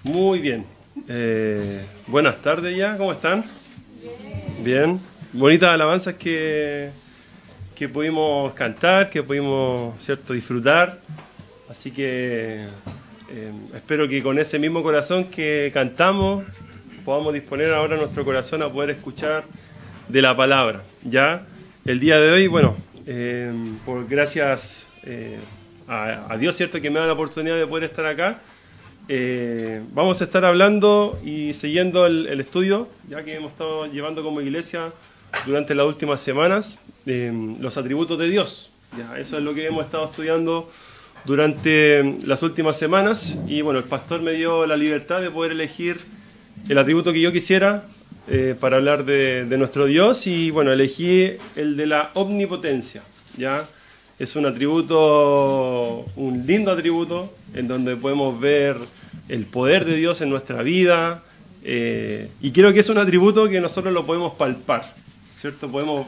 Muy bien. Buenas tardes ya, ¿cómo están? Bien. Bonitas alabanzas que pudimos cantar, que pudimos, ¿cierto?, disfrutar. Así que espero que con ese mismo corazón que cantamos podamos disponer ahora nuestro corazón a poder escuchar de la palabra. Ya el día de hoy, bueno, por gracias a Dios, ¿cierto?, que me da la oportunidad de poder estar acá. Vamos a estar hablando y siguiendo el estudio, ya que hemos estado llevando como iglesia durante las últimas semanas los atributos de Dios. Ya, eso es lo que hemos estado estudiando durante las últimas semanas y bueno, el pastor me dio la libertad de poder elegir el atributo que yo quisiera para hablar de nuestro Dios y bueno, elegí el de la omnipotencia. ¿Ya? Es un atributo, un lindo atributo en donde podemos ver el poder de Dios en nuestra vida y creo que es un atributo que nosotros lo podemos palpar, ¿cierto? Podemos,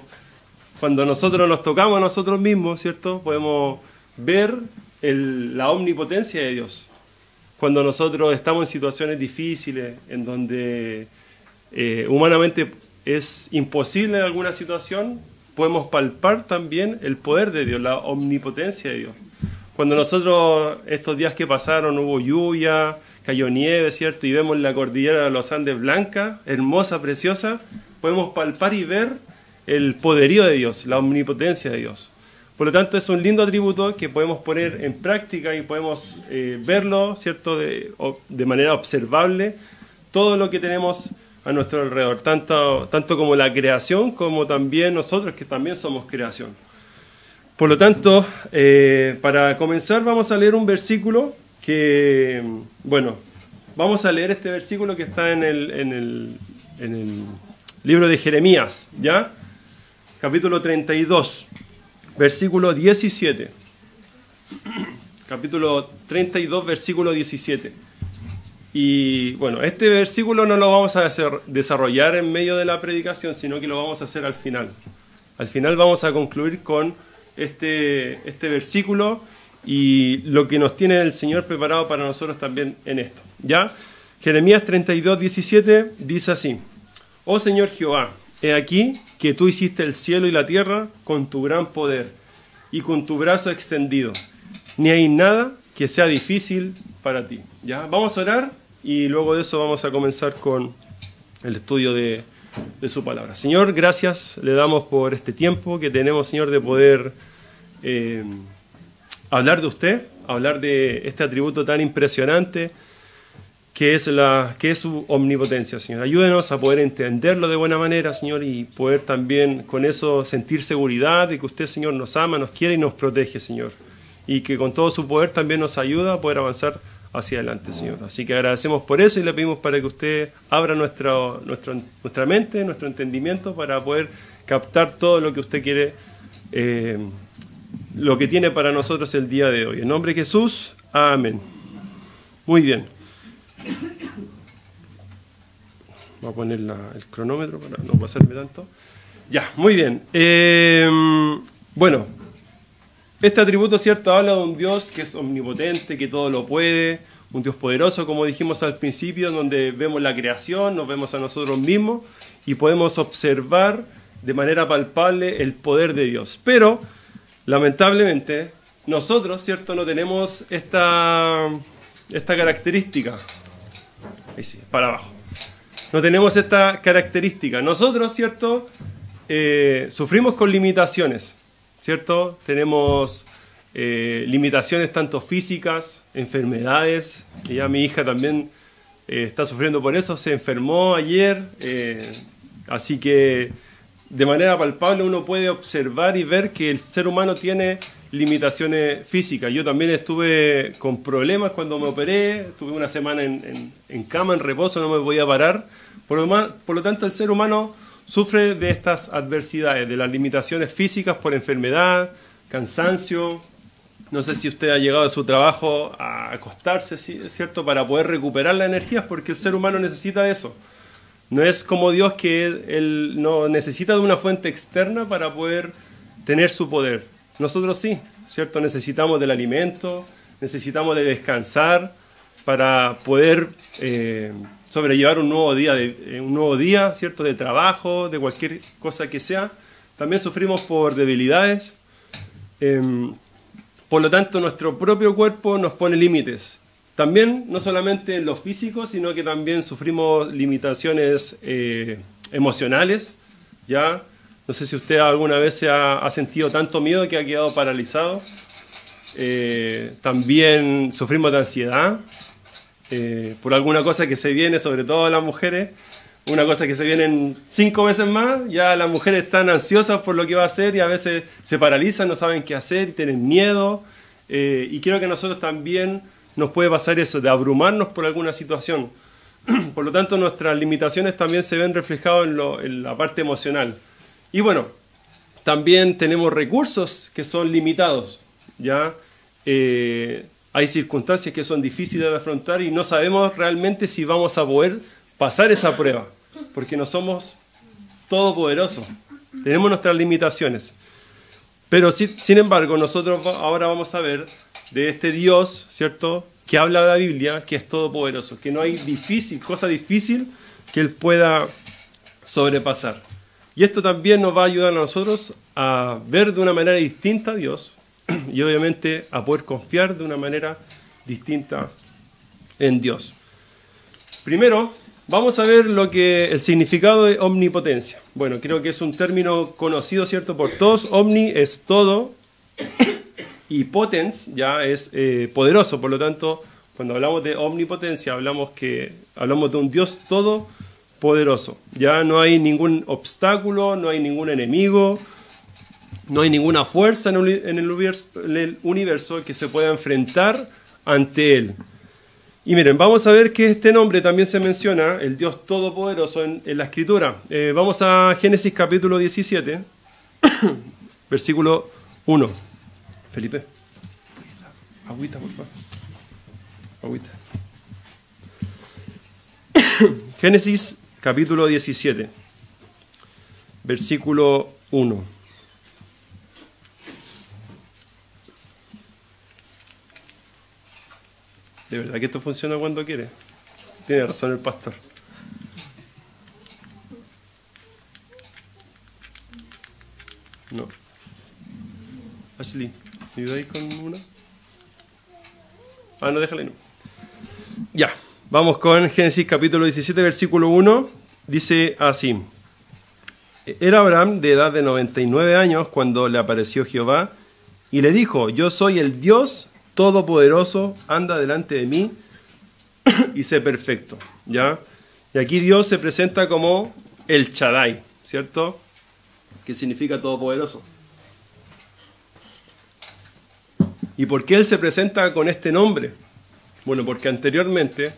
cuando nosotros nos tocamos a nosotros mismos, ¿cierto?, podemos ver la omnipotencia de Dios. Cuando nosotros estamos en situaciones difíciles, en donde humanamente es imposible alguna situación, podemos palpar también el poder de Dios, la omnipotencia de Dios. Cuando nosotros, estos días que pasaron, hubo lluvia, cayó nieve, ¿cierto?, y vemos la cordillera de los Andes blanca, hermosa, preciosa, podemos palpar y ver el poderío de Dios, la omnipotencia de Dios. Por lo tanto, es un lindo atributo que podemos poner en práctica y podemos verlo, ¿cierto?, de manera observable, todo lo que tenemos a nuestro alrededor, tanto como la creación, como también nosotros, que también somos creación. Por lo tanto, para comenzar vamos a leer un versículo que, bueno, vamos a leer este versículo que está en el libro de Jeremías, ¿ya? Capítulo 32, versículo 17. Capítulo 32, versículo 17. Y bueno, este versículo no lo vamos a desarrollar en medio de la predicación, sino que lo vamos a hacer al final. Al final vamos a concluir con este versículo y lo que nos tiene el Señor preparado para nosotros también en esto. ¿Ya? Jeremías 32, 17 dice así: Oh Señor Jehová, he aquí que tú hiciste el cielo y la tierra con tu gran poder y con tu brazo extendido. Ni hay nada que sea difícil para ti. ¿Ya? Vamos a orar y luego de eso vamos a comenzar con el estudio de su palabra. Señor, gracias le damos por este tiempo que tenemos, Señor, de poder hablar de usted, hablar de este atributo tan impresionante que es su omnipotencia, Señor. Ayúdenos a poder entenderlo de buena manera, Señor, y poder también con eso sentir seguridad de que usted, Señor, nos ama, nos quiere y nos protege, Señor. Y que con todo su poder también nos ayuda a poder avanzar hacia adelante, Señor. Así que agradecemos por eso y le pedimos para que usted abra nuestra mente, nuestro entendimiento, para poder captar todo lo que usted quiere, lo que tiene para nosotros el día de hoy. En nombre de Jesús, amén. Muy bien. Voy a poner el cronómetro para no pasarme tanto. Ya, muy bien. Bueno, este atributo, ¿cierto?, habla de un Dios que es omnipotente, que todo lo puede, un Dios poderoso, como dijimos al principio, donde vemos la creación, nos vemos a nosotros mismos y podemos observar de manera palpable el poder de Dios. Pero, lamentablemente, nosotros, ¿cierto?, no tenemos esta característica. Ahí sí, para abajo. No tenemos esta característica. Nosotros, ¿cierto?, sufrimos con limitaciones, ¿cierto? Tenemos limitaciones tanto físicas, enfermedades, y ya mi hija también está sufriendo por eso, se enfermó ayer, así que de manera palpable uno puede observar y ver que el ser humano tiene limitaciones físicas. Yo también estuve con problemas cuando me operé, estuve una semana en cama, en reposo, no me podía parar. Por lo tanto, el ser humano sufre de estas adversidades, de las limitaciones físicas por enfermedad, cansancio. No sé si usted ha llegado a su trabajo a acostarse, ¿cierto?, para poder recuperar las energías, porque el ser humano necesita de eso. No es como Dios, que Él no necesita de una fuente externa para poder tener su poder. Nosotros sí, ¿cierto? Necesitamos del alimento, necesitamos de descansar, para poder sobrellevar un nuevo día, ¿cierto? De trabajo, de cualquier cosa que sea. También sufrimos por debilidades. Por lo tanto, nuestro propio cuerpo nos pone límites. También, no solamente en lo físico, sino que también sufrimos limitaciones emocionales. ¿Ya? No sé si usted alguna vez ha sentido tanto miedo que ha quedado paralizado. También sufrimos de ansiedad por alguna cosa que se viene, sobre todo las mujeres. Una cosa que se vienen 5 veces más, ya las mujeres están ansiosas por lo que va a hacer y a veces se paralizan, no saben qué hacer, tienen miedo. Y creo que a nosotros también nos puede pasar eso, de abrumarnos por alguna situación. Por lo tanto, nuestras limitaciones también se ven reflejadas en la parte emocional. Y bueno, también tenemos recursos que son limitados, ¿ya? Hay circunstancias que son difíciles de afrontar y no sabemos realmente si vamos a poder pasar esa prueba, porque no somos todopoderosos, tenemos nuestras limitaciones. Pero sin embargo, nosotros ahora vamos a ver de este Dios, ¿cierto?, que habla de la Biblia, que es todopoderoso, que no hay cosa difícil que Él pueda sobrepasar. Y esto también nos va a ayudar a nosotros a ver de una manera distinta a Dios y obviamente a poder confiar de una manera distinta en Dios. Primero, vamos a ver el significado de omnipotencia. Bueno, creo que es un término conocido, ¿cierto?, por todos. Omni es todo y potens ya es poderoso. Por lo tanto, cuando hablamos de omnipotencia, hablamos de un Dios todopoderoso. Ya no hay ningún obstáculo, no hay ningún enemigo, no hay ninguna fuerza en el universo que se pueda enfrentar ante Él. Y miren, vamos a ver que este nombre también se menciona, el Dios Todopoderoso, en la Escritura. Vamos a Génesis capítulo 17, versículo 1. Felipe, agüita, por favor. Agüita. Génesis capítulo 17, versículo 1. De verdad que esto funciona cuando quiere. Tiene razón el pastor. No. Ashley, ¿me ayudáis con una? No, déjala ahí, no. Ya, vamos con Génesis capítulo 17, versículo 1. Dice así. Era Abraham de edad de 99 años cuando le apareció Jehová y le dijo, yo soy el Dios Todopoderoso, anda delante de mí y sé perfecto, ¿ya? Y aquí Dios se presenta como el Shaddai, ¿cierto? Que significa todopoderoso. ¿Y por qué Él se presenta con este nombre? Bueno, porque anteriormente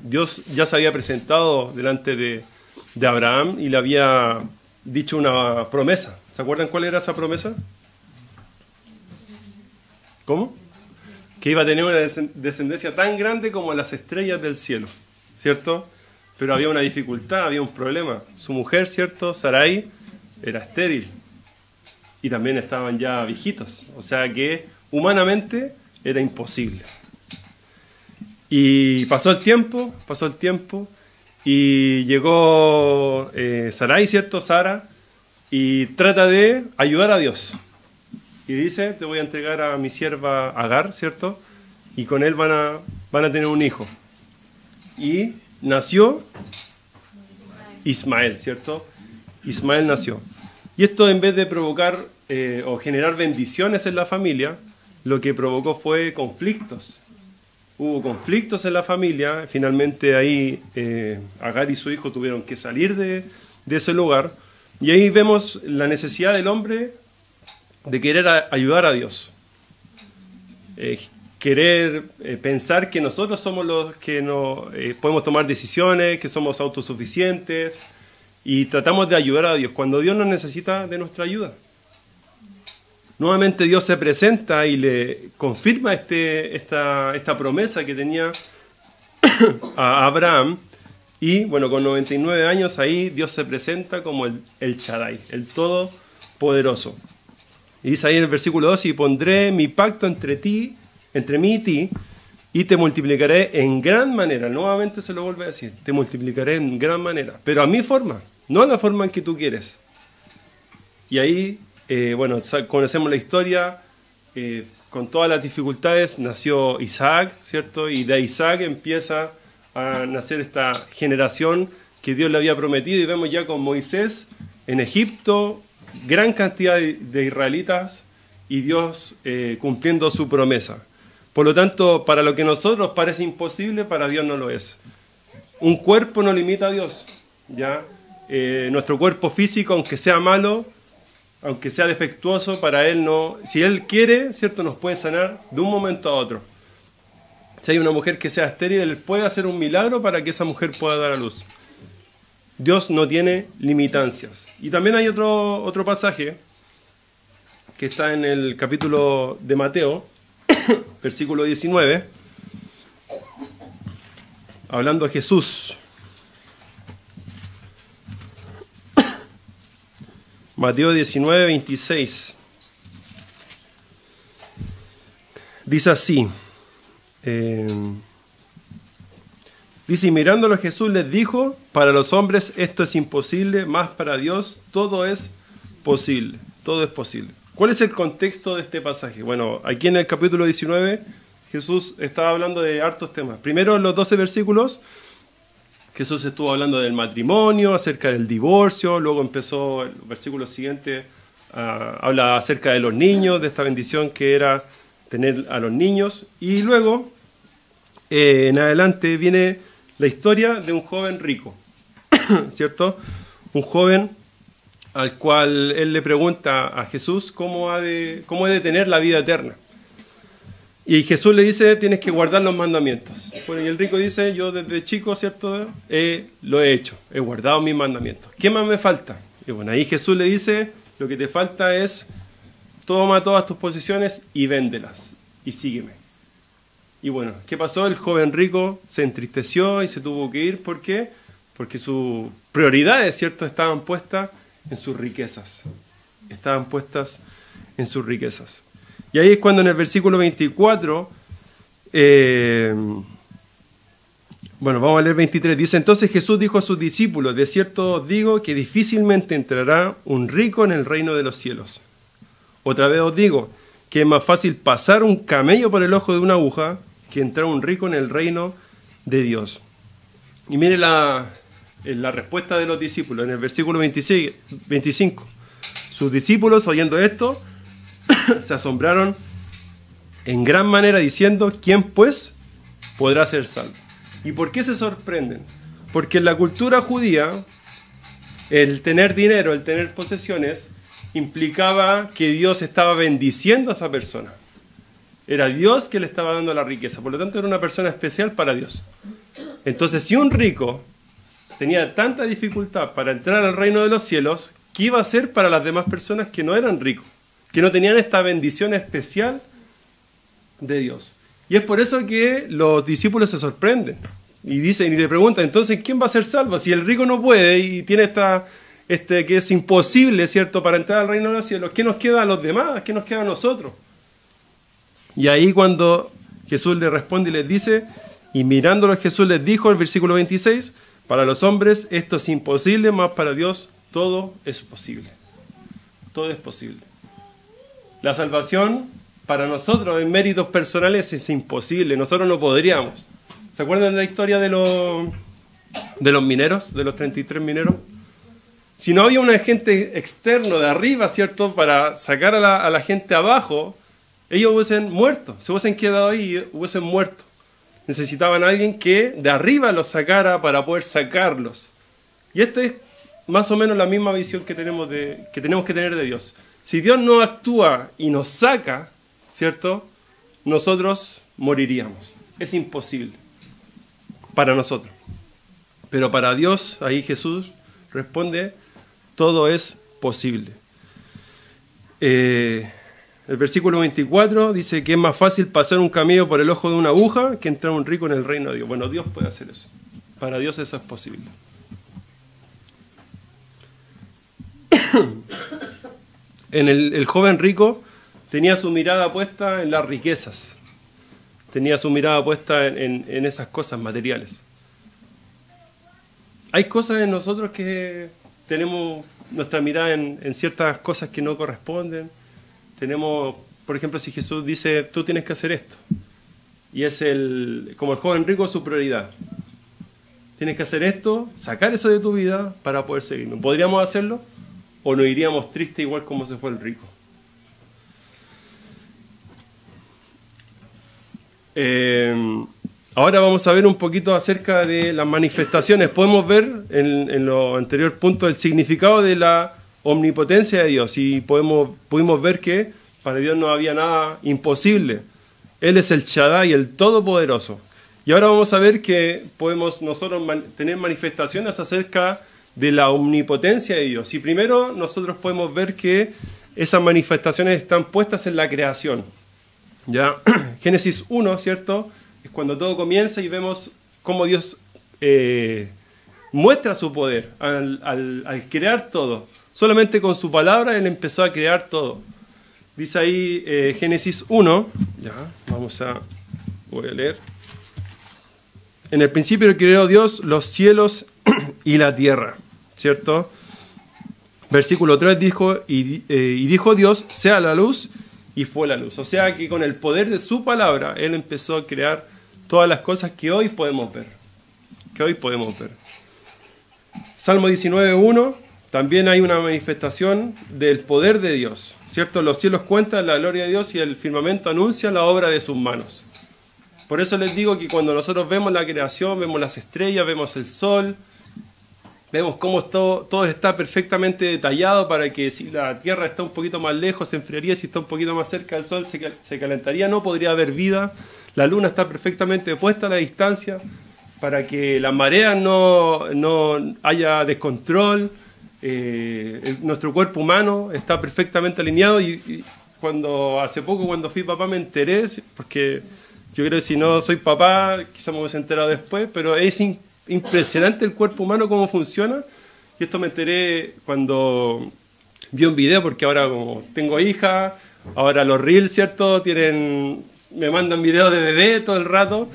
Dios ya se había presentado delante de Abraham y le había dicho una promesa. ¿Se acuerdan cuál era esa promesa? ¿Cómo? Que iba a tener una descendencia tan grande como las estrellas del cielo, ¿cierto? Pero había una dificultad, había un problema. Su mujer, ¿cierto?, Sarai, era estéril y también estaban ya viejitos, o sea que humanamente era imposible. Y pasó el tiempo y llegó Sarai, ¿cierto?, Sara, y trata de ayudar a Dios. Y dice, te voy a entregar a mi sierva Agar, ¿cierto? Y con él van a tener un hijo. Y nació Ismael, ¿cierto? Ismael nació. Y esto, en vez de provocar o generar bendiciones en la familia, lo que provocó fue conflictos. Hubo conflictos en la familia. Finalmente ahí Agar y su hijo tuvieron que salir de ese lugar. Y ahí vemos la necesidad del hombre de querer ayudar a Dios, querer pensar que nosotros somos los que no podemos tomar decisiones, que somos autosuficientes y tratamos de ayudar a Dios cuando Dios no necesita de nuestra ayuda. Nuevamente Dios se presenta y le confirma esta promesa que tenía a Abraham y bueno, con 99 años ahí Dios se presenta como el Shaddai, el Todopoderoso. Y dice ahí en el versículo 2, y pondré mi pacto entre mí y ti, y te multiplicaré en gran manera. Nuevamente se lo vuelve a decir, te multiplicaré en gran manera, pero a mi forma, no a la forma en que tú quieres. Y ahí, bueno, conocemos la historia, con todas las dificultades nació Isaac, ¿cierto? Y de Isaac empieza a nacer esta generación que Dios le había prometido, y vemos ya con Moisés en Egipto, gran cantidad de israelitas, y Dios cumpliendo su promesa. Por lo tanto, para lo que a nosotros parece imposible, para Dios no lo es. Un cuerpo no limita a Dios, ¿ya? Nuestro cuerpo físico, aunque sea malo, aunque sea defectuoso, para Él no... Si Él quiere, ¿cierto?, nos puede sanar de un momento a otro. Si hay una mujer que sea estéril, Él puede hacer un milagro para que esa mujer pueda dar a luz. Dios no tiene limitancias. Y también hay otro pasaje que está en el capítulo de Mateo, versículo 19, hablando a Jesús. Mateo 19, 26. Dice así. Dice, y mirándolo Jesús les dijo, para los hombres esto es imposible, mas para Dios todo es posible. Todo es posible. ¿Cuál es el contexto de este pasaje? Bueno, aquí en el capítulo 19 Jesús estaba hablando de hartos temas. Primero en los 12 versículos Jesús estuvo hablando del matrimonio, acerca del divorcio, luego empezó el versículo siguiente, habla acerca de los niños, de esta bendición que era tener a los niños, y luego en adelante viene la historia de un joven rico, ¿cierto? Un joven al cual él le pregunta a Jesús cómo ha de tener la vida eterna. Y Jesús le dice, tienes que guardar los mandamientos. Bueno, y el rico dice, yo desde chico, ¿cierto? Lo he hecho, he guardado mis mandamientos. ¿Qué más me falta? Y bueno, ahí Jesús le dice, lo que te falta es, toma todas tus posesiones y véndelas, y sígueme. Y bueno, ¿qué pasó? El joven rico se entristeció y se tuvo que ir. ¿Por qué? Porque sus prioridades, ¿cierto?, estaban puestas en sus riquezas. Estaban puestas en sus riquezas. Y ahí es cuando en el versículo 24, bueno, vamos a leer 23, dice, entonces Jesús dijo a sus discípulos, de cierto os digo que difícilmente entrará un rico en el reino de los cielos. Otra vez os digo que es más fácil pasar un camello por el ojo de una aguja que entrar un rico en el reino de Dios. Y mire la respuesta de los discípulos en el versículo 25. Sus discípulos, oyendo esto, se asombraron en gran manera diciendo, ¿quién pues podrá ser salvo? ¿Y por qué se sorprenden? Porque en la cultura judía el tener dinero, el tener posesiones, implicaba que Dios estaba bendiciendo a esa persona. Era Dios que le estaba dando la riqueza, por lo tanto era una persona especial para Dios. Entonces, si un rico tenía tanta dificultad para entrar al reino de los cielos, ¿qué iba a hacer para las demás personas que no eran ricos? Que no tenían esta bendición especial de Dios. Y es por eso que los discípulos se sorprenden y dicen y le preguntan, entonces, ¿quién va a ser salvo? Si el rico no puede y tiene que es imposible, ¿cierto?, para entrar al reino de los cielos, ¿qué nos queda a los demás? ¿Qué nos queda a nosotros? Y ahí cuando Jesús le responde y les dice, y mirándolo Jesús les dijo, el versículo 26, para los hombres esto es imposible, mas para Dios todo es posible. Todo es posible. La salvación para nosotros en méritos personales es imposible, nosotros no podríamos. ¿Se acuerdan de la historia de los mineros, de los 33 mineros? Si no había un agente externo de arriba, ¿cierto?, para sacar a la gente abajo, ellos hubiesen muerto, se hubiesen quedado ahí y hubiesen muerto. Necesitaban a alguien que de arriba los sacara para poder sacarlos. Y esta es más o menos la misma visión que tenemos que tener de Dios. Si Dios no actúa y nos saca, ¿cierto?, nosotros moriríamos. Es imposible para nosotros. Pero para Dios, ahí Jesús responde, todo es posible. El versículo 24 dice que es más fácil pasar un camello por el ojo de una aguja que entrar un rico en el reino de Dios. Bueno, Dios puede hacer eso. Para Dios eso es posible. El joven rico tenía su mirada puesta en las riquezas. tenía su mirada puesta en esas cosas materiales. Hay cosas en nosotros que tenemos nuestra mirada en ciertas cosas que no corresponden. Tenemos, por ejemplo, si Jesús dice, tú tienes que hacer esto. Y es como el joven rico, su prioridad. Tienes que hacer esto, sacar eso de tu vida para poder seguirme. ¿Podríamos hacerlo? ¿O nos iríamos tristes igual como se fue el rico? Ahora vamos a ver un poquito acerca de las manifestaciones. Podemos ver en lo anterior punto el significado de la omnipotencia de Dios y pudimos ver que para Dios no había nada imposible. Él es el Shaddai, el Todopoderoso. Y ahora vamos a ver que podemos nosotros tener manifestaciones acerca de la omnipotencia de Dios. Y primero nosotros podemos ver que esas manifestaciones están puestas en la creación. ¿Ya? Génesis 1, ¿cierto? Es cuando todo comienza y vemos cómo Dios muestra su poder al crear todo. Solamente con su palabra Él empezó a crear todo. Dice ahí Génesis 1, ya, voy a leer. En el principio creó Dios los cielos y la tierra, ¿cierto? Versículo 3 dijo, y dijo Dios, sea la luz, y fue la luz. O sea que con el poder de su palabra, Él empezó a crear todas las cosas que hoy podemos ver. Salmo 19:1, también hay una manifestación del poder de Dios, ¿cierto? Los cielos cuentan la gloria de Dios y el firmamento anuncia la obra de sus manos. Por eso les digo que cuando nosotros vemos la creación, vemos las estrellas, vemos el sol, vemos cómo todo está perfectamente detallado para que si la Tierra está un poquito más lejos se enfriaría, si está un poquito más cerca del sol se calentaría, no podría haber vida. La luna está perfectamente puesta a la distancia para que las mareas no haya descontrol. Nuestro cuerpo humano está perfectamente alineado y hace poco cuando fui papá me enteré, porque yo creo que si no soy papá quizás me hubiese enterado después, pero es impresionante el cuerpo humano cómo funciona. Y esto me enteré cuando vi un video, porque ahora como tengo hija, ahora los reels, ¿cierto? Me mandan videos de bebé todo el rato.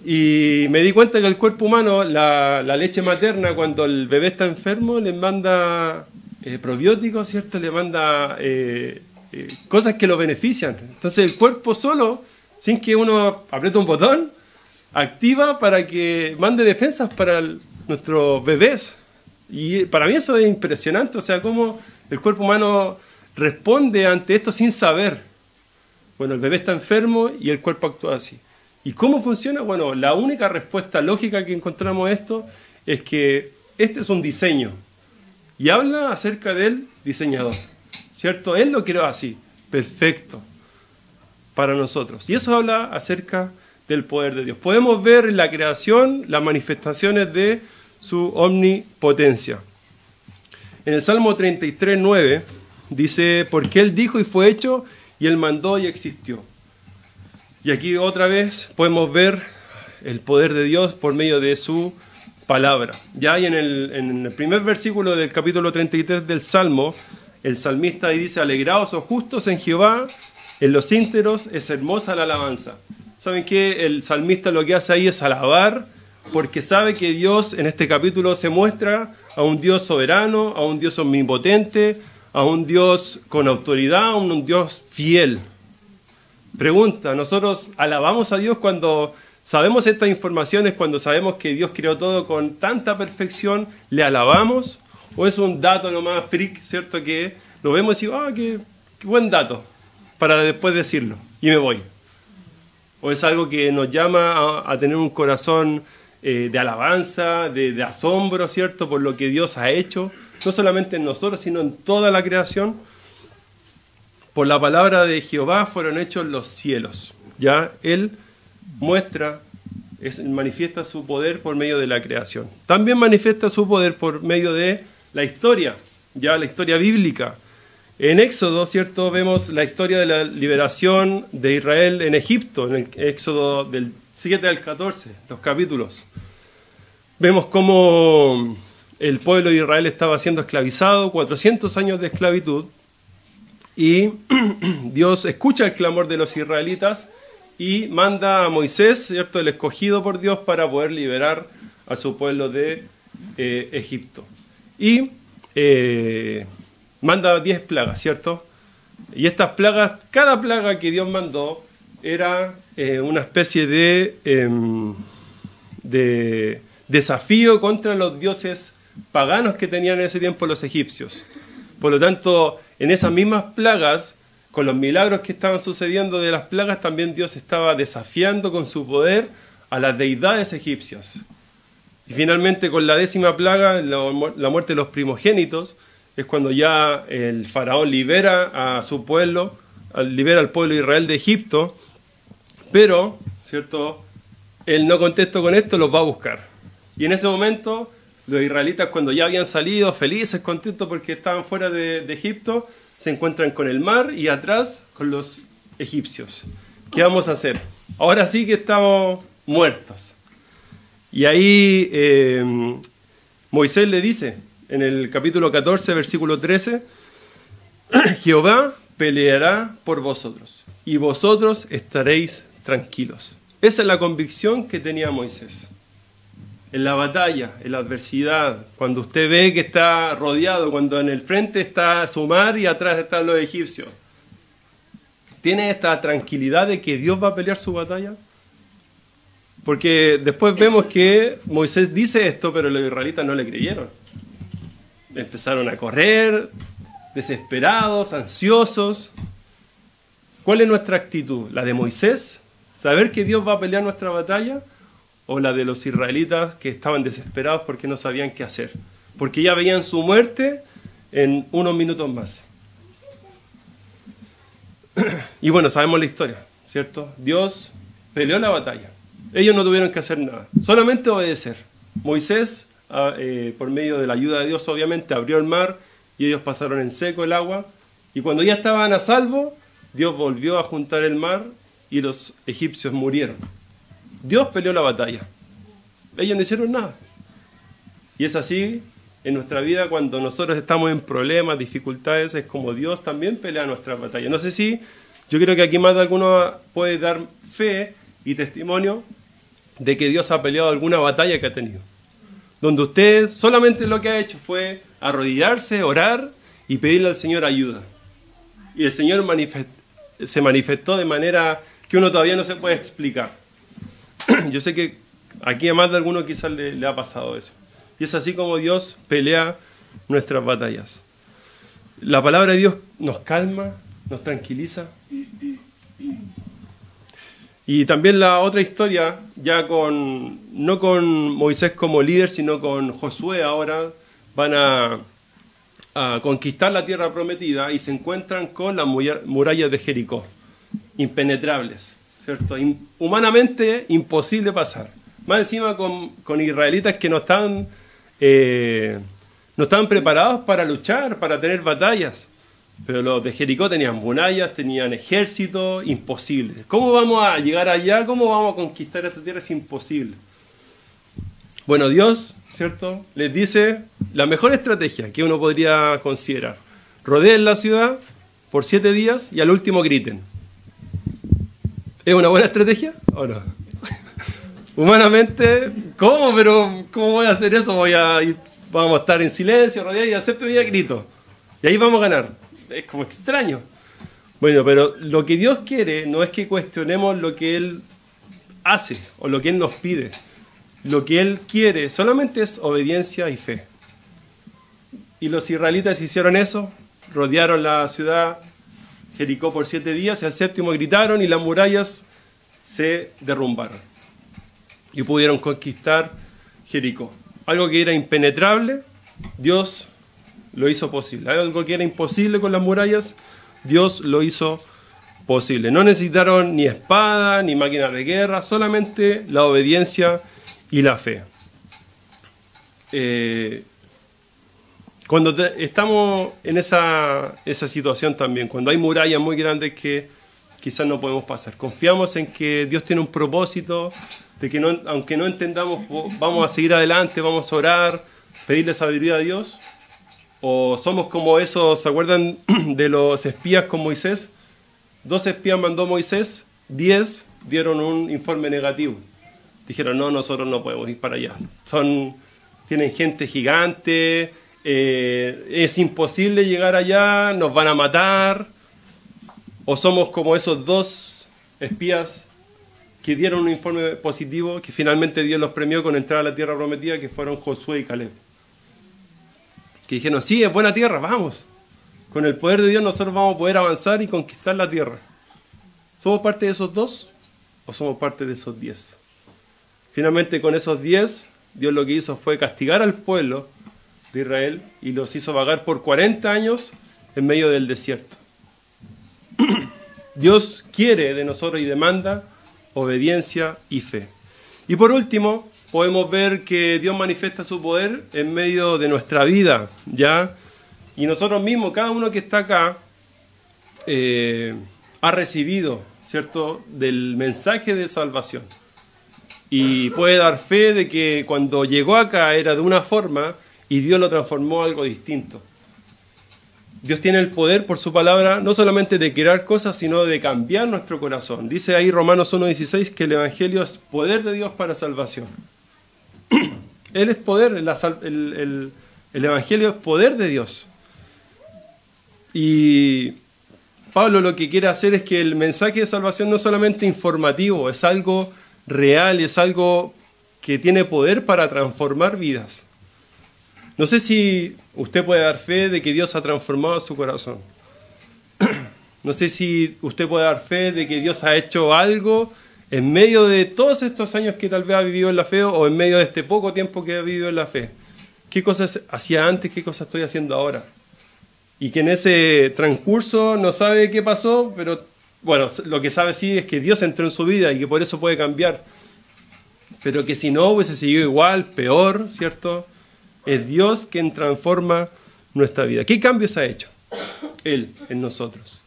Y me di cuenta que el cuerpo humano, la leche materna, cuando el bebé está enfermo, le manda probióticos, ¿cierto? Le manda cosas que lo benefician. Entonces el cuerpo solo, sin que uno apriete un botón, activa para que mande defensas para nuestros bebés. Y para mí eso es impresionante, o sea, cómo el cuerpo humano responde ante esto sin saber. Bueno, el bebé está enfermo y el cuerpo actúa así. ¿Y cómo funciona? Bueno, la única respuesta lógica que encontramos a esto es que este es un diseño. Y habla acerca del diseñador, ¿cierto? Él lo creó así, perfecto, para nosotros. Y eso habla acerca del poder de Dios. Podemos ver en la creación las manifestaciones de su omnipotencia. En el Salmo 33:9 dice, porque Él dijo y fue hecho, y Él mandó y existió. Y aquí otra vez podemos ver el poder de Dios por medio de su palabra. Ya y en el primer versículo del capítulo 33 del Salmo, el salmista ahí dice, alegraos, oh justos en Jehová, en los íntegros es hermosa la alabanza. ¿Saben qué? El salmista lo que hace ahí es alabar, porque sabe que Dios en este capítulo se muestra a un Dios soberano, a un Dios omnipotente, a un Dios con autoridad, a un Dios fiel. Pregunta, ¿nosotros alabamos a Dios cuando sabemos estas informaciones, cuando sabemos que Dios creó todo con tanta perfección? ¿Le alabamos? ¿O es un dato nomás freak, cierto? Que lo vemos y decimos, qué buen dato, para después decirlo, y me voy. ¿O es algo que nos llama a tener un corazón de alabanza, de asombro, cierto? Por lo que Dios ha hecho, no solamente en nosotros, sino en toda la creación. Por la palabra de Jehová fueron hechos los cielos. Ya Él manifiesta su poder por medio de la creación. También manifiesta su poder por medio de la historia, ya la historia bíblica. En Éxodo, ¿cierto? Vemos la historia de la liberación de Israel en Egipto, en el Éxodo del 7 al 14, los capítulos. Vemos cómo el pueblo de Israel estaba siendo esclavizado, 400 años de esclavitud, y Dios escucha el clamor de los israelitas y manda a Moisés, ¿cierto?, el escogido por Dios para poder liberar a su pueblo de Egipto. Y manda 10 plagas, ¿cierto? Y estas plagas, cada plaga que Dios mandó era una especie de desafío contra los dioses paganos que tenían en ese tiempo los egipcios. Por lo tanto, en esas mismas plagas, con los milagros que estaban sucediendo de las plagas, también Dios estaba desafiando con su poder a las deidades egipcias. Y finalmente, con la 10ª plaga, la muerte de los primogénitos, es cuando ya el faraón libera a su pueblo, libera al pueblo de Israel de Egipto, pero, ¿cierto?, él no contento con esto, los va a buscar. Y en ese momento, los israelitas, cuando ya habían salido felices, contentos porque estaban fuera de Egipto, se encuentran con el mar y atrás con los egipcios. ¿Qué vamos a hacer? Ahora sí que estamos muertos. Y ahí Moisés le dice, en el capítulo 14, versículo 13, Jehová peleará por vosotros y vosotros estaréis tranquilos. Esa es la convicción que tenía Moisés. En la batalla, en la adversidad, cuando usted ve que está rodeado, cuando en el frente está su mar y atrás están los egipcios, ¿tiene esta tranquilidad de que Dios va a pelear su batalla? Porque después vemos que Moisés dice esto, pero los israelitas no le creyeron. Empezaron a correr, desesperados, ansiosos. ¿Cuál es nuestra actitud? ¿La de Moisés? ¿Saber que Dios va a pelear nuestra batalla? ¿O la de los israelitas que estaban desesperados porque no sabían qué hacer? Porque ya veían su muerte en unos minutos más. Y bueno, sabemos la historia, ¿cierto? Dios peleó la batalla. Ellos no tuvieron que hacer nada, solamente obedecer. Moisés, por medio de la ayuda de Dios, obviamente, abrió el mar y ellos pasaron en seco el agua. Y cuando ya estaban a salvo, Dios volvió a juntar el mar y los egipcios murieron. Dios peleó la batalla. Ellos no hicieron nada. Y es así en nuestra vida cuando nosotros estamos en problemas, dificultades, es como Dios también pelea nuestra batalla. No sé si, yo creo que aquí más de alguno puede dar fe y testimonio de que Dios ha peleado alguna batalla que ha tenido. Donde usted solamente lo que ha hecho fue arrodillarse, orar y pedirle al Señor ayuda. Y el Señor se manifestó de manera que uno todavía no se puede explicar. Yo sé que aquí a más de alguno quizás le ha pasado eso. Y es así como Dios pelea nuestras batallas. La palabra de Dios nos calma, nos tranquiliza. Y también la otra historia, ya no con Moisés como líder, sino con Josué ahora, van a conquistar la tierra prometida y se encuentran con las murallas de Jericó, impenetrables, ¿cierto? Humanamente imposible pasar. Más encima con israelitas que no estaban preparados para luchar, para tener batallas. Pero los de Jericó tenían murallas, tenían ejército, imposible. ¿Cómo vamos a llegar allá? ¿Cómo vamos a conquistar esa tierra? Es imposible. Bueno, Dios, ¿cierto?, les dice la mejor estrategia que uno podría considerar. Rodeen la ciudad por 7 días y al último griten. ¿Es una buena estrategia o no? Humanamente, ¿cómo? Pero ¿cómo voy a hacer eso? Vamos a estar en silencio, rodeados y al 7º día grito. Y ahí vamos a ganar. Es como extraño. Bueno, pero lo que Dios quiere no es que cuestionemos lo que Él hace o lo que Él nos pide. Lo que Él quiere solamente es obediencia y fe. Y los israelitas hicieron eso, rodearon la ciudad Jericó por 7 días, y al 7º gritaron y las murallas se derrumbaron. Y pudieron conquistar Jericó. Algo que era impenetrable, Dios lo hizo posible. Algo que era imposible con las murallas, Dios lo hizo posible. No necesitaron ni espada, ni máquinas de guerra, solamente la obediencia y la fe. Cuando estamos en esa situación también, cuando hay murallas muy grandes que quizás no podemos pasar, confiamos en que Dios tiene un propósito, de que aunque no entendamos, vamos a seguir adelante, vamos a orar, pedirle sabiduría a Dios. O somos como esos, ¿se acuerdan de los espías con Moisés? 2 espías mandó Moisés 10 dieron un informe negativo. Dijeron, no, nosotros no podemos ir para allá. Tienen gente gigante, es imposible llegar allá, nos van a matar. O somos como esos 2 espías que dieron un informe positivo, que finalmente Dios los premió con entrar a la tierra prometida, que fueron Josué y Caleb. Que dijeron, sí, es buena tierra, vamos. Con el poder de Dios nosotros vamos a poder avanzar y conquistar la tierra. ¿Somos parte de esos 2 o somos parte de esos 10? Finalmente con esos 10, Dios lo que hizo fue castigar al pueblo de Israel y los hizo vagar por 40 años en medio del desierto. Dios quiere de nosotros y demanda obediencia y fe. Y por último, podemos ver que Dios manifiesta su poder en medio de nuestra vida, ¿ya? Y nosotros mismos, cada uno que está acá, ha recibido, ¿cierto?, del mensaje de salvación. Y puede dar fe de que cuando llegó acá era de una forma y Dios lo transformó a algo distinto. Dios tiene el poder por su palabra no solamente de crear cosas, sino de cambiar nuestro corazón. Dice ahí Romanos 1:16 que el Evangelio es poder de Dios para salvación. Él es poder, el Evangelio es poder de Dios. Y Pablo lo que quiere hacer es que el mensaje de salvación no es solamente informativo, es algo real, es algo que tiene poder para transformar vidas. No sé si usted puede dar fe de que Dios ha transformado su corazón. No sé si usted puede dar fe de que Dios ha hecho algo en medio de todos estos años que tal vez ha vivido en la fe o en medio de este poco tiempo que ha vivido en la fe. ¿Qué cosas hacía antes? ¿Qué cosas estoy haciendo ahora? Y que en ese transcurso no sabe qué pasó, pero bueno, lo que sabe sí es que Dios entró en su vida y que por eso puede cambiar. Pero que si no hubiese seguido igual, peor, ¿cierto? Es Dios quien transforma nuestra vida. ¿Qué cambios ha hecho Él en nosotros?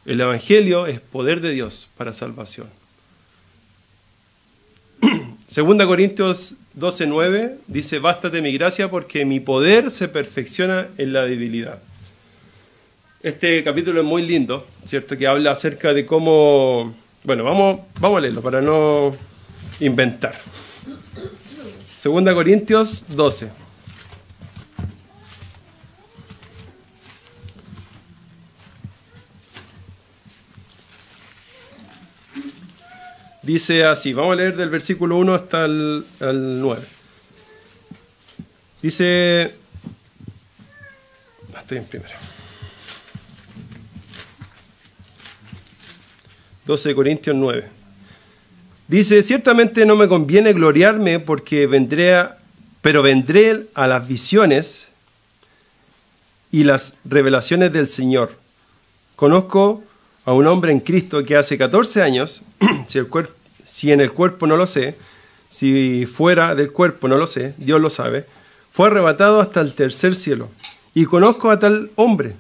El Evangelio es poder de Dios para salvación. 2 Corintios 12:9 dice, bástate mi gracia porque mi poder se perfecciona en la debilidad. Este capítulo es muy lindo, ¿cierto? Que habla acerca de cómo... Bueno, vamos a leerlo para no inventar. 2 Corintios 12. Dice así, vamos a leer del versículo 1 hasta el 9. Dice... Estoy en primera. 12 Corintios 9. Dice, ciertamente no me conviene gloriarme porque vendré a las visiones y las revelaciones del Señor. Conozco a un hombre en Cristo que hace 14 años, si en el cuerpo no lo sé, si fuera del cuerpo no lo sé, Dios lo sabe, fue arrebatado hasta el tercer cielo. Y conozco a tal hombre,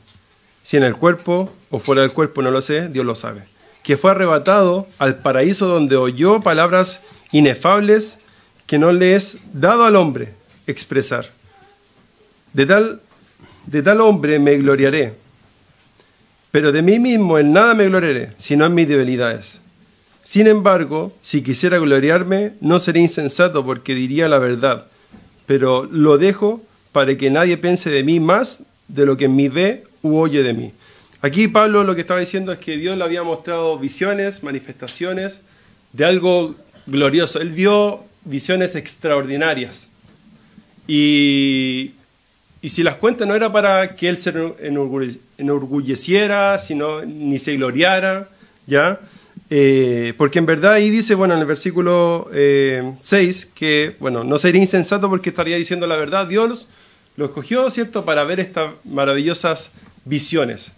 si en el cuerpo o fuera del cuerpo no lo sé, Dios lo sabe, que fue arrebatado al paraíso donde oyó palabras inefables que no le es dado al hombre expresar. De tal hombre me gloriaré, pero de mí mismo en nada me gloriaré, sino en mis debilidades. Sin embargo, si quisiera gloriarme, no sería insensato porque diría la verdad, pero lo dejo para que nadie piense de mí más de lo que en mí ve u oye de mí. Aquí Pablo lo que estaba diciendo es que Dios le había mostrado visiones, manifestaciones de algo glorioso. Él dio visiones extraordinarias. Y si las cuenta no era para que él se enorgulleciera, sino ni se gloriara, ¿ya? Porque en verdad ahí dice, bueno, en el versículo 6, que, bueno, no sería insensato porque estaría diciendo la verdad. Dios lo escogió, ¿cierto?, para ver estas maravillosas visiones.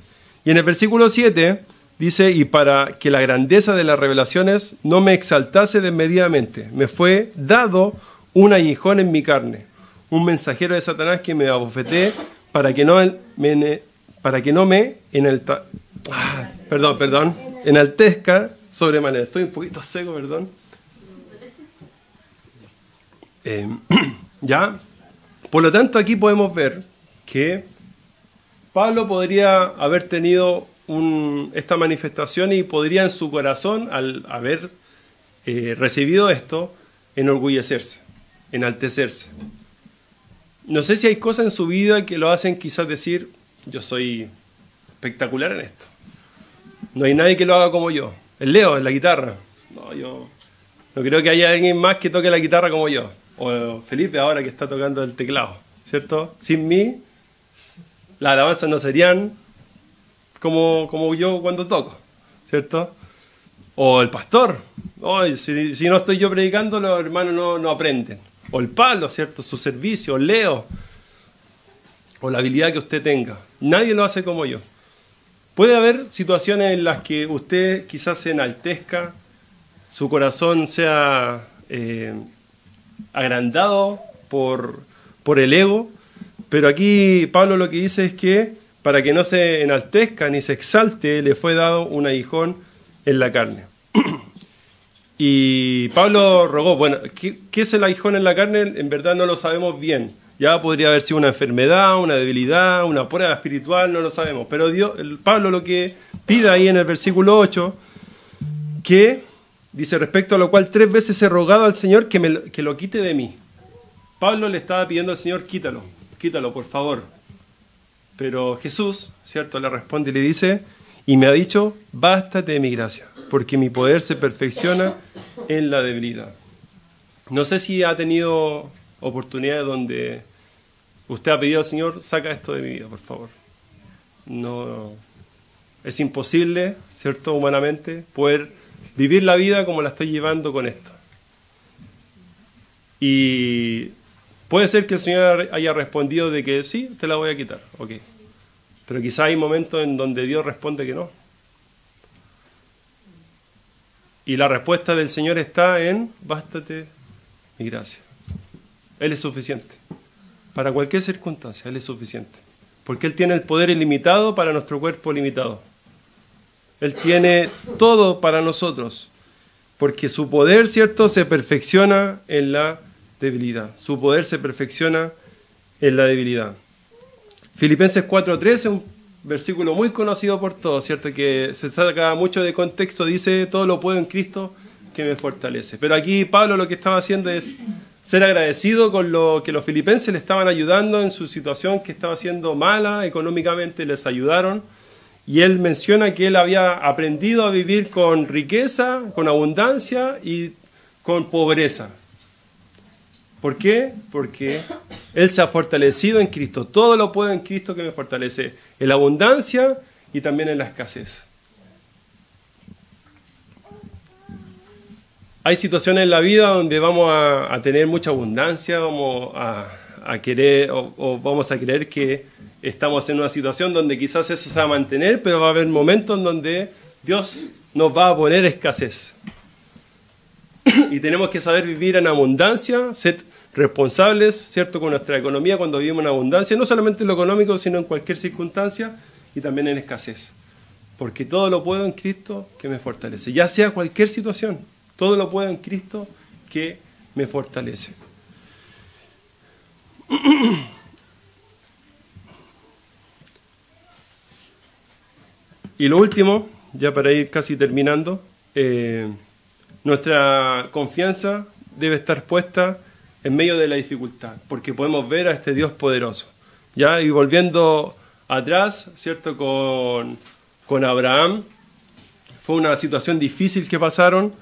Y en el versículo 7 dice, y para que la grandeza de las revelaciones no me exaltase desmedidamente, me fue dado un aguijón en mi carne, un mensajero de Satanás que me abofeté para que no me enaltezca sobremanera. Estoy un poquito seco, perdón. ¿Ya? Por lo tanto, aquí podemos ver que Pablo podría haber tenido esta manifestación y podría en su corazón, al haber recibido esto, enorgullecerse, enaltecerse. No sé si hay cosas en su vida que lo hacen quizás decir, yo soy espectacular en esto. No hay nadie que lo haga como yo. El Leo, en la guitarra. No, yo no creo que haya alguien más que toque la guitarra como yo. O Felipe ahora que está tocando el teclado, ¿cierto? Sin mí, las alabanzas no serían como yo cuando toco, ¿cierto? O el pastor. Oh, si no estoy yo predicando, los hermanos no aprenden. O el Pablo, ¿cierto? Su servicio, o Leo. O la habilidad que usted tenga. Nadie lo hace como yo. Puede haber situaciones en las que usted quizás se enaltezca, su corazón sea agrandado por el ego, pero aquí Pablo lo que dice es que para que no se enaltezca ni se exalte, le fue dado un aguijón en la carne. Y Pablo rogó, bueno, ¿qué es el aguijón en la carne? En verdad no lo sabemos bien. Ya podría haber sido una enfermedad, una debilidad, una prueba espiritual, no lo sabemos. Pero Pablo lo que pide ahí en el versículo 8, que dice, respecto a lo cual 3 veces he rogado al Señor que lo quite de mí. Pablo le estaba pidiendo al Señor, quítalo, por favor. Pero Jesús, ¿cierto?, le responde y le dice, y me ha dicho, bástate de mi gracia, porque mi poder se perfecciona en la debilidad. No sé si ha tenido oportunidades donde usted ha pedido al Señor, saca esto de mi vida, por favor. No, es imposible, ¿cierto?, humanamente, poder vivir la vida como la estoy llevando con esto. Y puede ser que el Señor haya respondido de que sí, te la voy a quitar, ok. Pero quizá hay momentos en donde Dios responde que no. Y la respuesta del Señor está en, bástate mi gracia. Él es suficiente. Para cualquier circunstancia, Él es suficiente. Porque Él tiene el poder ilimitado para nuestro cuerpo limitado. Él tiene todo para nosotros. Porque su poder, ¿cierto?, se perfecciona en la debilidad. Su poder se perfecciona en la debilidad. Filipenses 4:13 es un versículo muy conocido por todos, ¿cierto?, que se saca mucho de contexto. Dice, todo lo puedo en Cristo que me fortalece. Pero aquí Pablo lo que estaba haciendo es ser agradecido con lo que los filipenses le estaban ayudando en su situación que estaba siendo mala económicamente, les ayudaron. Y él menciona que él había aprendido a vivir con riqueza, con abundancia y con pobreza. ¿Por qué? Porque él se ha fortalecido en Cristo. Todo lo puedo en Cristo que me fortalece. En la abundancia y también en la escasez. Hay situaciones en la vida donde vamos a tener mucha abundancia, vamos a querer o vamos a creer que estamos en una situación donde quizás eso se va a mantener, pero va a haber momentos en donde Dios nos va a poner escasez. Y tenemos que saber vivir en abundancia, ser responsables, ¿cierto?, con nuestra economía cuando vivimos en abundancia, no solamente en lo económico, sino en cualquier circunstancia y también en escasez. Porque todo lo puedo en Cristo que me fortalece. Ya sea cualquier situación, todo lo puedo en Cristo que me fortalece. Y lo último, ya para ir casi terminando, nuestra confianza debe estar puesta en medio de la dificultad, porque podemos ver a este Dios poderoso. ¿Ya? Y volviendo atrás, ¿cierto?, con Abraham, fue una situación difícil que pasaron,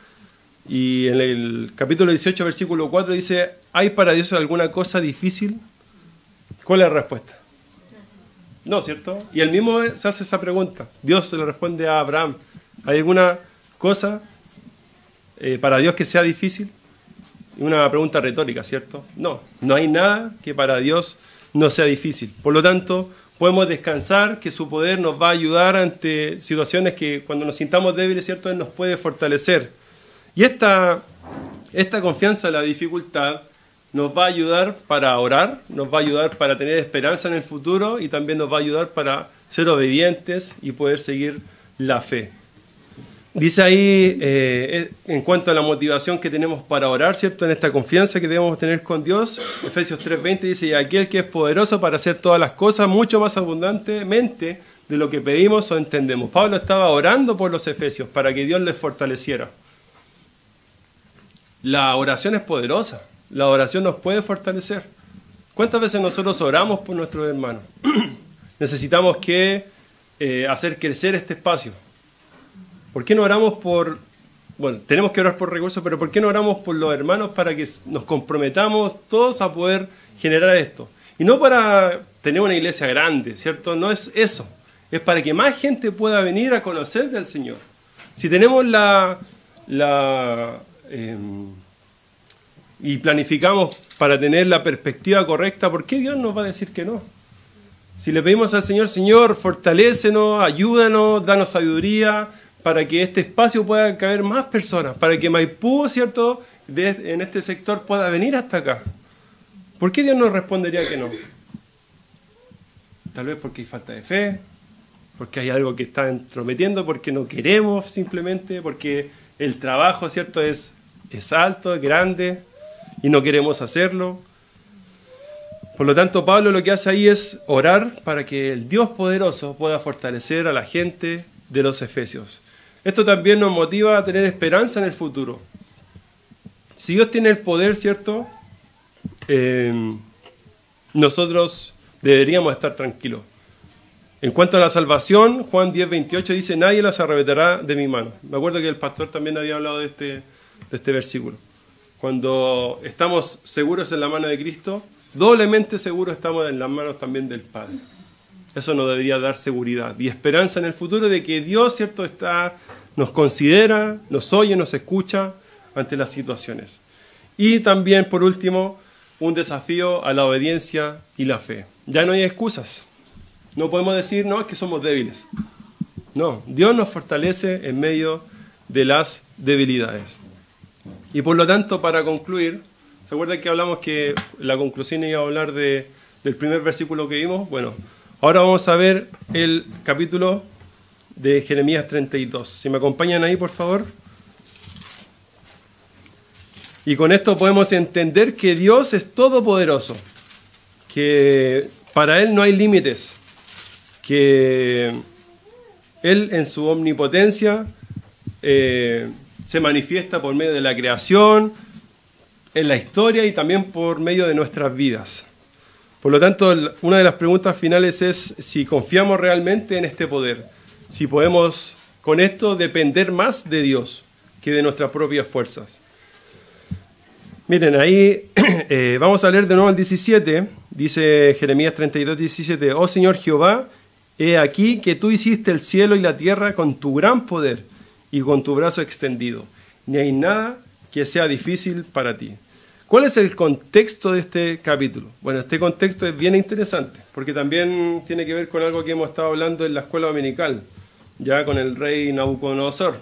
y en el capítulo 18, versículo 4 dice, ¿hay para Dios alguna cosa difícil? ¿Cuál es la respuesta? No, ¿cierto? Y él mismo se hace esa pregunta. Dios le responde a Abraham, ¿hay alguna cosa para Dios que sea difícil? Una pregunta retórica, ¿cierto? No, no hay nada que para Dios no sea difícil. Por lo tanto, podemos descansar que su poder nos va a ayudar ante situaciones que cuando nos sintamos débiles, ¿cierto?, Él nos puede fortalecer. Y esta confianza en la dificultad nos va a ayudar para orar, nos va a ayudar para tener esperanza en el futuro y también nos va a ayudar para ser obedientes y poder seguir la fe. Dice ahí, en cuanto a la motivación que tenemos para orar, ¿cierto?, en esta confianza que debemos tener con Dios, Efesios 3:20 dice, y aquel que es poderoso para hacer todas las cosas mucho más abundantemente de lo que pedimos o entendemos. Pablo estaba orando por los efesios para que Dios les fortaleciera. La oración es poderosa. La oración nos puede fortalecer. ¿Cuántas veces nosotros oramos por nuestros hermanos? Necesitamos hacer crecer este espacio. ¿Por qué no oramos por... Bueno, tenemos que orar por recursos, pero ¿por qué no oramos por los hermanos para que nos comprometamos todos a poder generar esto? Y no para tener una iglesia grande, ¿cierto? No es eso. Es para que más gente pueda venir a conocer del Señor. Si tenemos y planificamos para tener la perspectiva correcta, ¿por qué Dios nos va a decir que no? Si le pedimos al Señor, Señor, fortalécenos, ayúdanos, danos sabiduría, para que este espacio pueda caber más personas, para que Maipú, ¿cierto?, en este sector pueda venir hasta acá. ¿Por qué Dios nos respondería que no? Tal vez porque hay falta de fe, porque hay algo que está entrometiendo, porque no queremos simplemente, porque el trabajo, ¿cierto?, es alto, es grande, y no queremos hacerlo. Por lo tanto, Pablo lo que hace ahí es orar para que el Dios poderoso pueda fortalecer a la gente de los Efesios. Esto también nos motiva a tener esperanza en el futuro. Si Dios tiene el poder, ¿cierto?, nosotros deberíamos estar tranquilos. En cuanto a la salvación, Juan 10:28 dice, nadie las arrebatará de mi mano. Me acuerdo que el pastor también había hablado de este versículo. Cuando estamos seguros en la mano de Cristo, doblemente seguros estamos en las manos también del Padre. Eso nos debería dar seguridad y esperanza en el futuro de que Dios, ¿cierto?, nos considera, nos oye, nos escucha ante las situaciones. Y también, por último, un desafío a la obediencia y la fe. Ya no hay excusas. No podemos decir, no, es que somos débiles. No, Dios nos fortalece en medio de las debilidades. Y por lo tanto, para concluir, ¿se acuerdan que hablamos que la conclusión iba a hablar del primer versículo que vimos? Bueno, ahora vamos a ver el capítulo de Jeremías 32. Si me acompañan ahí, por favor. Y con esto podemos entender que Dios es todopoderoso, que para Él no hay límites, que Él en su omnipotencia se manifiesta por medio de la creación, en la historia y también por medio de nuestras vidas. Por lo tanto, una de las preguntas finales es si confiamos realmente en este poder, si podemos con esto depender más de Dios que de nuestras propias fuerzas. Miren, ahí vamos a leer de nuevo el 17, dice Jeremías 32, 17, oh Señor Jehová, he aquí que tú hiciste el cielo y la tierra con tu gran poder y con tu brazo extendido, ni hay nada que sea difícil para ti. ¿Cuál es el contexto de este capítulo? Bueno, este contexto es bien interesante, porque también tiene que ver con algo que hemos estado hablando en la escuela dominical, ya con el rey Nabucodonosor.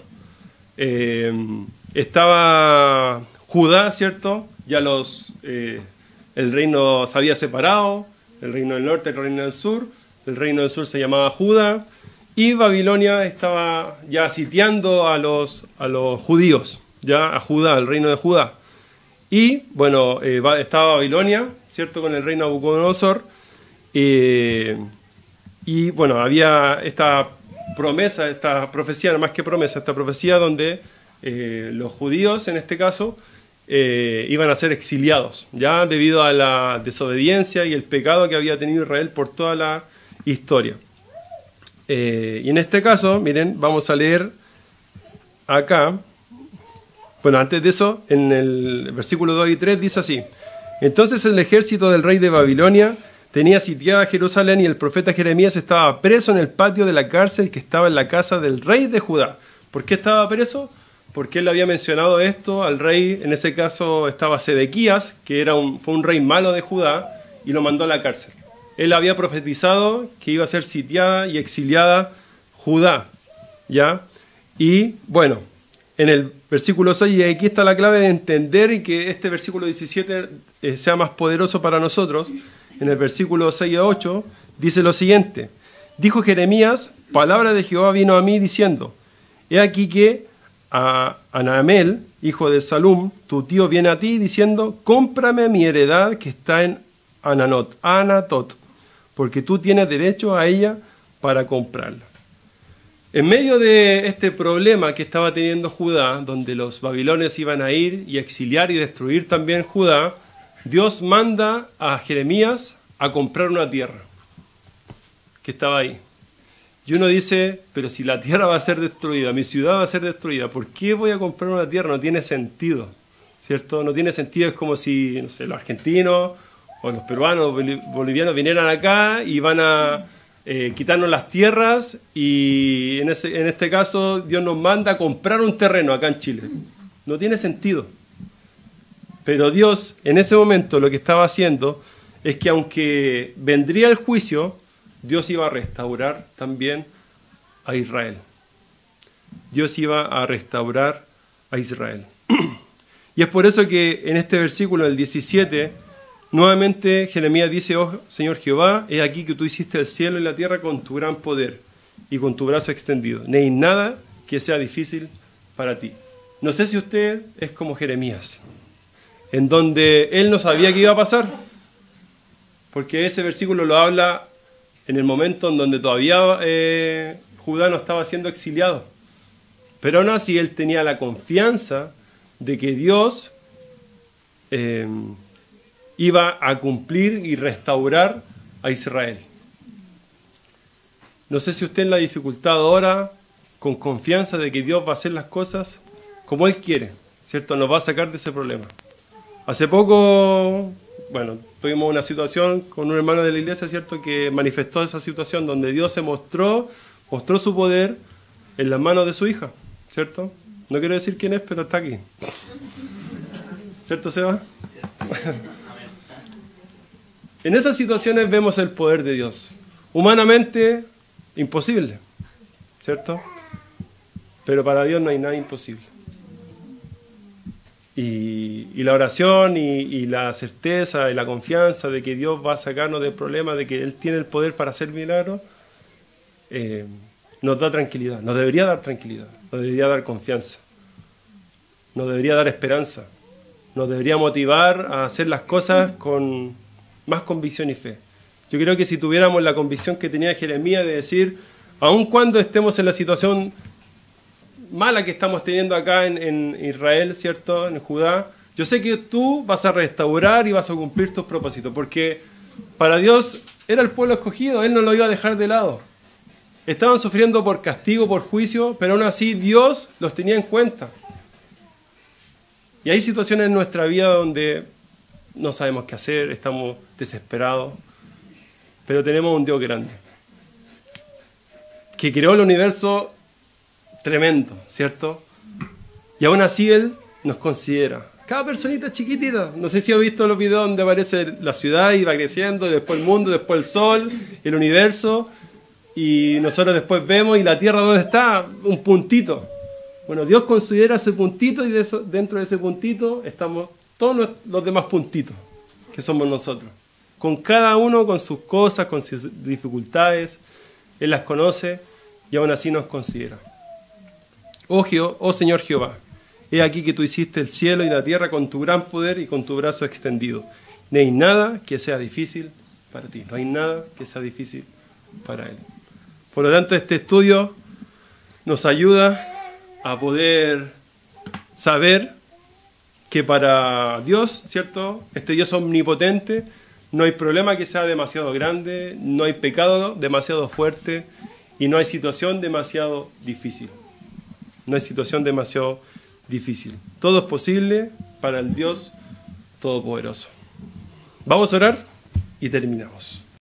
Estaba Judá, ¿cierto? Ya el reino se había separado, el reino del norte, el reino del sur. El reino del sur se llamaba Judá, y Babilonia estaba ya sitiando a los judíos, ya a Judá, el reino de Judá. Y, bueno, estaba Babilonia, ¿cierto?, con el rey Nabucodonosor. Y, bueno, había esta promesa, esta profecía, más que promesa, esta profecía donde los judíos, en este caso, iban a ser exiliados, ya debido a la desobediencia y el pecado que había tenido Israel por toda la historia. Y en este caso, miren, vamos a leer acá. Bueno, antes de eso, en el versículo 2 y 3 dice así: entonces el ejército del rey de Babilonia tenía sitiada Jerusalén, y el profeta Jeremías estaba preso en el patio de la cárcel que estaba en la casa del rey de Judá. ¿Por qué estaba preso? Porque él había mencionado esto al rey. En ese caso estaba Sedequías, que fue un rey malo de Judá, y lo mandó a la cárcel. Él había profetizado que iba a ser sitiada y exiliada Judá, ¿ya? Y, bueno, en el versículo 6, y aquí está la clave de entender y que este versículo 17 sea más poderoso para nosotros. En el versículo 6 a 8 dice lo siguiente: dijo Jeremías, palabra de Jehová vino a mí diciendo, he aquí que a Anamel, hijo de Salum, tu tío, viene a ti diciendo, cómprame mi heredad que está en Anatot, porque tú tienes derecho a ella para comprarla. En medio de este problema que estaba teniendo Judá, donde los babilonios iban a ir y exiliar y destruir también Judá, Dios manda a Jeremías a comprar una tierra que estaba ahí. Y uno dice, pero si la tierra va a ser destruida, mi ciudad va a ser destruida, ¿por qué voy a comprar una tierra? No tiene sentido, ¿cierto? No tiene sentido, es como si, no sé, los argentinos o los peruanos, bolivianos vinieran acá y van a quitarnos las tierras y en este caso Dios nos manda a comprar un terreno acá en Chile. No tiene sentido. Pero Dios en ese momento lo que estaba haciendo es que aunque vendría el juicio, Dios iba a restaurar también a Israel. Dios iba a restaurar a Israel. Y es por eso que en este versículo, el 17, nuevamente Jeremías dice, oh Señor Jehová, he aquí que tú hiciste el cielo y la tierra con tu gran poder y con tu brazo extendido. No hay nada que sea difícil para ti. No sé si usted es como Jeremías, en donde él no sabía qué iba a pasar, porque ese versículo lo habla en el momento en donde todavía Judá no estaba siendo exiliado. Pero aún así él tenía la confianza de que Dios iba a cumplir y restaurar a Israel. No sé si usted en la dificultad ahora, con confianza de que Dios va a hacer las cosas como Él quiere, ¿cierto? Nos va a sacar de ese problema. Hace poco, bueno, tuvimos una situación con un hermano de la iglesia, ¿cierto?, que manifestó esa situación donde Dios se mostró su poder en las manos de su hija, ¿cierto? No quiero decir quién es, pero está aquí. ¿Cierto, Seba? En esas situaciones vemos el poder de Dios. Humanamente, imposible, ¿cierto? Pero para Dios no hay nada imposible. Y la oración y la certeza y la confianza de que Dios va a sacarnos del problema, de que Él tiene el poder para hacer milagros, nos da tranquilidad, nos debería dar tranquilidad, nos debería dar confianza, nos debería dar esperanza, nos debería motivar a hacer las cosas con más convicción y fe. Yo creo que si tuviéramos la convicción que tenía Jeremías de decir, aun cuando estemos en la situación mala que estamos teniendo acá en Israel, ¿cierto?, en Judá, yo sé que tú vas a restaurar y vas a cumplir tus propósitos, porque para Dios era el pueblo escogido, Él no lo iba a dejar de lado. Estaban sufriendo por castigo, por juicio, pero aún así Dios los tenía en cuenta. Y hay situaciones en nuestra vida donde no sabemos qué hacer, estamos desesperados, pero tenemos un Dios grande, que creó el universo tremendo, ¿cierto? Y aún así Él nos considera. Cada personita chiquitita. No sé si has visto los videos donde aparece la ciudad y va creciendo, y después el mundo, después el sol, el universo, y nosotros después vemos, y la tierra, ¿dónde está? Un puntito. Bueno, Dios considera ese puntito, y dentro de ese puntito estamos todos los demás puntitos, que somos nosotros. Con cada uno, con sus cosas, con sus dificultades, Él las conoce, y aún así nos considera. Oh Señor Jehová, he aquí que tú hiciste el cielo y la tierra con tu gran poder y con tu brazo extendido. No hay nada que sea difícil para ti, no hay nada que sea difícil para Él. Por lo tanto, este estudio nos ayuda a poder saber que para Dios, ¿cierto?, este Dios omnipotente, no hay problema que sea demasiado grande, no hay pecado demasiado fuerte y no hay situación demasiado difícil. No hay situación demasiado difícil. Todo es posible para el Dios Todopoderoso. Vamos a orar y terminamos.